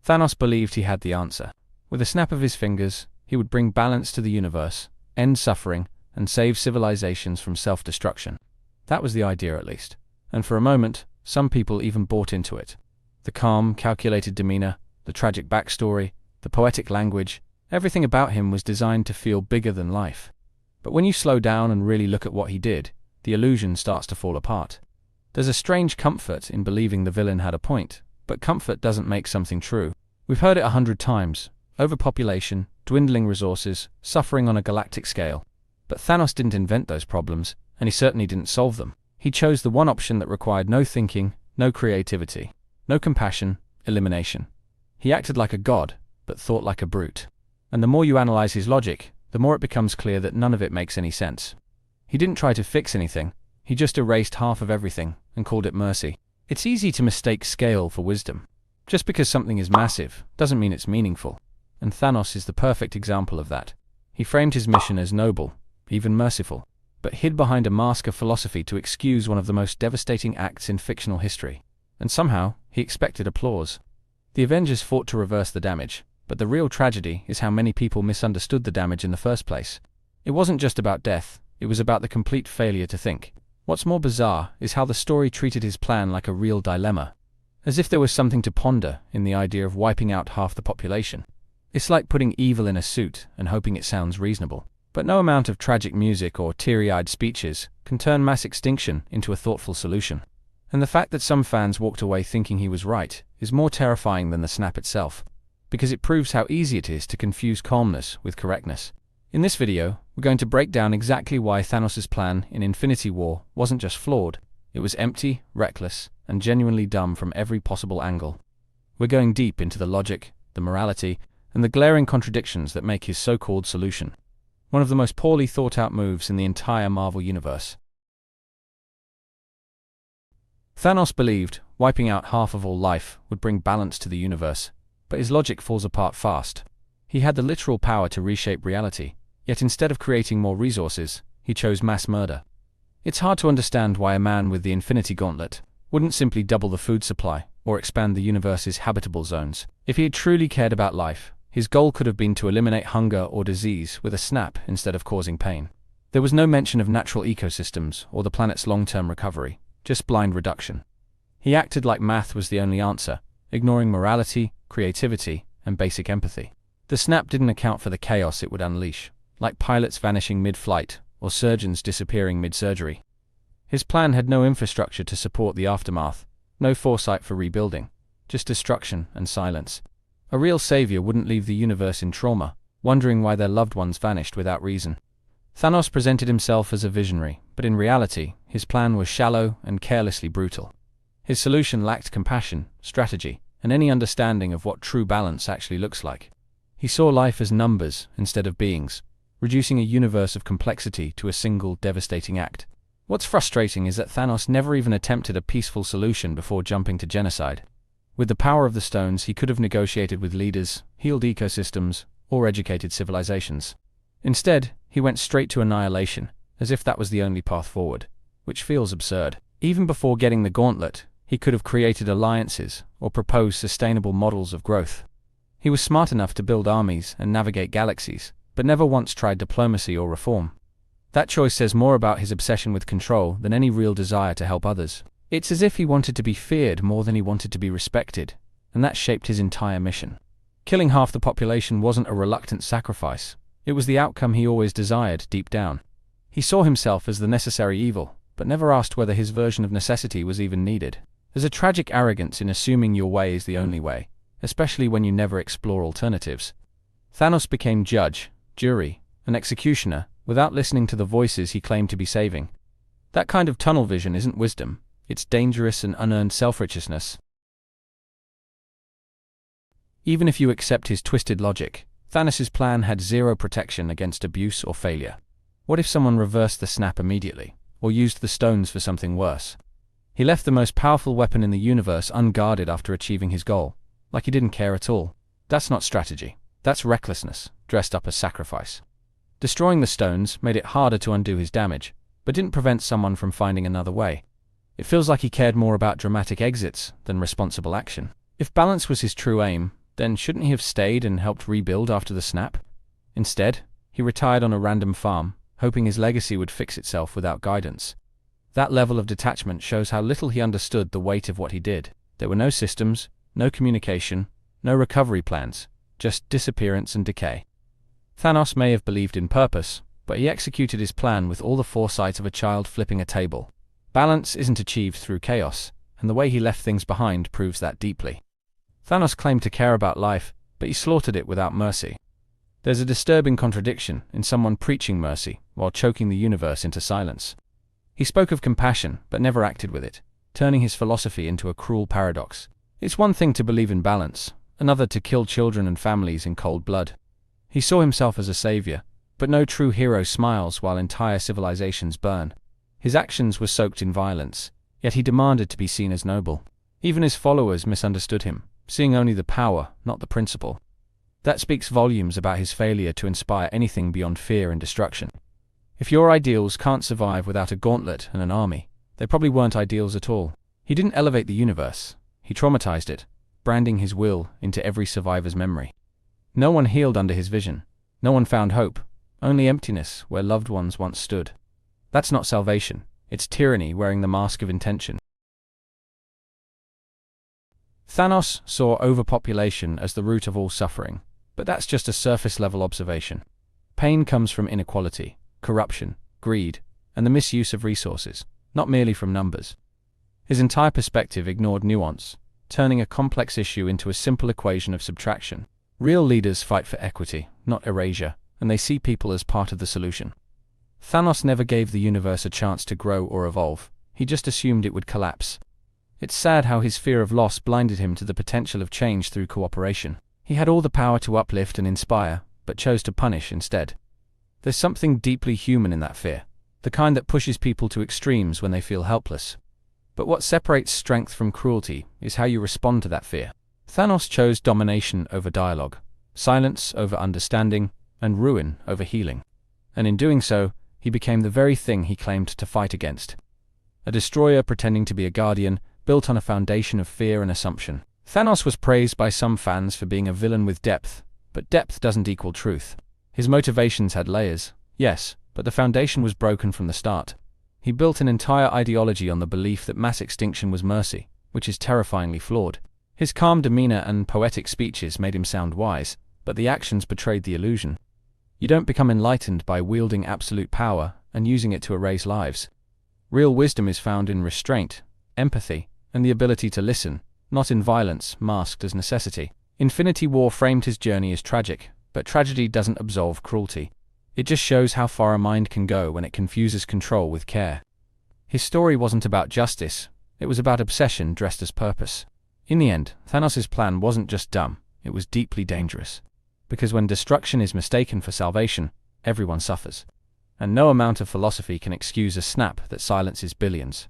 Thanos believed he had the answer. With a snap of his fingers, he would bring balance to the universe, end suffering, and save civilizations from self-destruction. That was the idea, at least. And for a moment, some people even bought into it. The calm, calculated demeanor, the tragic backstory, the poetic language, everything about him was designed to feel bigger than life. But when you slow down and really look at what he did, the illusion starts to fall apart. There's a strange comfort in believing the villain had a point, but comfort doesn't make something true. We've heard it 100 times. Overpopulation, dwindling resources, suffering on a galactic scale. But Thanos didn't invent those problems, and he certainly didn't solve them. He chose the one option that required no thinking, no creativity, no compassion, elimination. He acted like a god, but thought like a brute. And the more you analyze his logic, the more it becomes clear that none of it makes any sense. He didn't try to fix anything, he just erased half of everything and called it mercy. It's easy to mistake scale for wisdom. Just because something is massive doesn't mean it's meaningful. And Thanos is the perfect example of that. He framed his mission as noble, even merciful, but hid behind a mask of philosophy to excuse one of the most devastating acts in fictional history. And somehow, he expected applause. The Avengers fought to reverse the damage, but the real tragedy is how many people misunderstood the damage in the first place. It wasn't just about death, it was about the complete failure to think. What's more bizarre is how the story treated his plan like a real dilemma, as if there was something to ponder in the idea of wiping out half the population. It's like putting evil in a suit and hoping it sounds reasonable. But no amount of tragic music or teary-eyed speeches can turn mass extinction into a thoughtful solution. And the fact that some fans walked away thinking he was right is more terrifying than the snap itself, because it proves how easy it is to confuse calmness with correctness. In this video, we're going to break down exactly why Thanos' plan in Infinity War wasn't just flawed, it was empty, reckless, and genuinely dumb from every possible angle. We're going deep into the logic, the morality, and the glaring contradictions that make his so-called solution one of the most poorly thought-out moves in the entire Marvel Universe. Thanos believed wiping out half of all life would bring balance to the universe, but his logic falls apart fast. He had the literal power to reshape reality, yet instead of creating more resources, he chose mass murder. It's hard to understand why a man with the Infinity Gauntlet wouldn't simply double the food supply or expand the universe's habitable zones. If he had truly cared about life, his goal could have been to eliminate hunger or disease with a snap instead of causing pain. There was no mention of natural ecosystems or the planet's long-term recovery, just blind reduction. He acted like math was the only answer, ignoring morality, creativity, and basic empathy. The snap didn't account for the chaos it would unleash, like pilots vanishing mid-flight or surgeons disappearing mid-surgery. His plan had no infrastructure to support the aftermath, no foresight for rebuilding, just destruction and silence. A real savior wouldn't leave the universe in trauma, wondering why their loved ones vanished without reason. Thanos presented himself as a visionary, but in reality, his plan was shallow and carelessly brutal. His solution lacked compassion, strategy, and any understanding of what true balance actually looks like. He saw life as numbers instead of beings, reducing a universe of complexity to a single devastating act. What's frustrating is that Thanos never even attempted a peaceful solution before jumping to genocide. With the power of the stones, he could have negotiated with leaders, healed ecosystems, or educated civilizations. Instead, he went straight to annihilation, as if that was the only path forward, which feels absurd. Even before getting the gauntlet, he could have created alliances or proposed sustainable models of growth. He was smart enough to build armies and navigate galaxies, but never once tried diplomacy or reform. That choice says more about his obsession with control than any real desire to help others. It's as if he wanted to be feared more than he wanted to be respected, and that shaped his entire mission. Killing half the population wasn't a reluctant sacrifice. It was the outcome he always desired deep down. He saw himself as the necessary evil, but never asked whether his version of necessity was even needed. There's a tragic arrogance in assuming your way is the only way, especially when you never explore alternatives. Thanos became judge, jury, and executioner without listening to the voices he claimed to be saving. That kind of tunnel vision isn't wisdom. It's dangerous and unearned self-righteousness. Even if you accept his twisted logic, Thanos' plan had zero protection against abuse or failure. What if someone reversed the snap immediately, or used the stones for something worse? He left the most powerful weapon in the universe unguarded after achieving his goal, like he didn't care at all. That's not strategy. That's recklessness, dressed up as sacrifice. Destroying the stones made it harder to undo his damage, but didn't prevent someone from finding another way. It feels like he cared more about dramatic exits than responsible action. If balance was his true aim, then shouldn't he have stayed and helped rebuild after the snap? Instead, he retired on a random farm, hoping his legacy would fix itself without guidance. That level of detachment shows how little he understood the weight of what he did. There were no systems, no communication, no recovery plans, just disappearance and decay. Thanos may have believed in purpose, but he executed his plan with all the foresight of a child flipping a table. Balance isn't achieved through chaos, and the way he left things behind proves that deeply. Thanos claimed to care about life, but he slaughtered it without mercy. There's a disturbing contradiction in someone preaching mercy while choking the universe into silence. He spoke of compassion, but never acted with it, turning his philosophy into a cruel paradox. It's one thing to believe in balance, another to kill children and families in cold blood. He saw himself as a savior, but no true hero smiles while entire civilizations burn. His actions were soaked in violence, yet he demanded to be seen as noble. Even his followers misunderstood him, seeing only the power, not the principle. That speaks volumes about his failure to inspire anything beyond fear and destruction. If your ideals can't survive without a gauntlet and an army, they probably weren't ideals at all. He didn't elevate the universe, he traumatized it, branding his will into every survivor's memory. No one healed under his vision. No one found hope, only emptiness where loved ones once stood. That's not salvation, it's tyranny wearing the mask of intention. Thanos saw overpopulation as the root of all suffering, but that's just a surface-level observation. Pain comes from inequality, corruption, greed, and the misuse of resources, not merely from numbers. His entire perspective ignored nuance, turning a complex issue into a simple equation of subtraction. Real leaders fight for equity, not erasure, and they see people as part of the solution. Thanos never gave the universe a chance to grow or evolve, he just assumed it would collapse. It's sad how his fear of loss blinded him to the potential of change through cooperation. He had all the power to uplift and inspire, but chose to punish instead. There's something deeply human in that fear, the kind that pushes people to extremes when they feel helpless. But what separates strength from cruelty is how you respond to that fear. Thanos chose domination over dialogue, silence over understanding, and ruin over healing. And in doing so, he became the very thing he claimed to fight against. A destroyer pretending to be a guardian, built on a foundation of fear and assumption. Thanos was praised by some fans for being a villain with depth, but depth doesn't equal truth. His motivations had layers, yes, but the foundation was broken from the start. He built an entire ideology on the belief that mass extinction was mercy, which is terrifyingly flawed. His calm demeanor and poetic speeches made him sound wise, but the actions betrayed the illusion. You don't become enlightened by wielding absolute power and using it to erase lives. Real wisdom is found in restraint, empathy, and the ability to listen, not in violence masked as necessity. Infinity War framed his journey as tragic, but tragedy doesn't absolve cruelty. It just shows how far a mind can go when it confuses control with care. His story wasn't about justice, it was about obsession dressed as purpose. In the end, Thanos' plan wasn't just dumb, it was deeply dangerous. Because when destruction is mistaken for salvation, everyone suffers. And no amount of philosophy can excuse a snap that silences billions.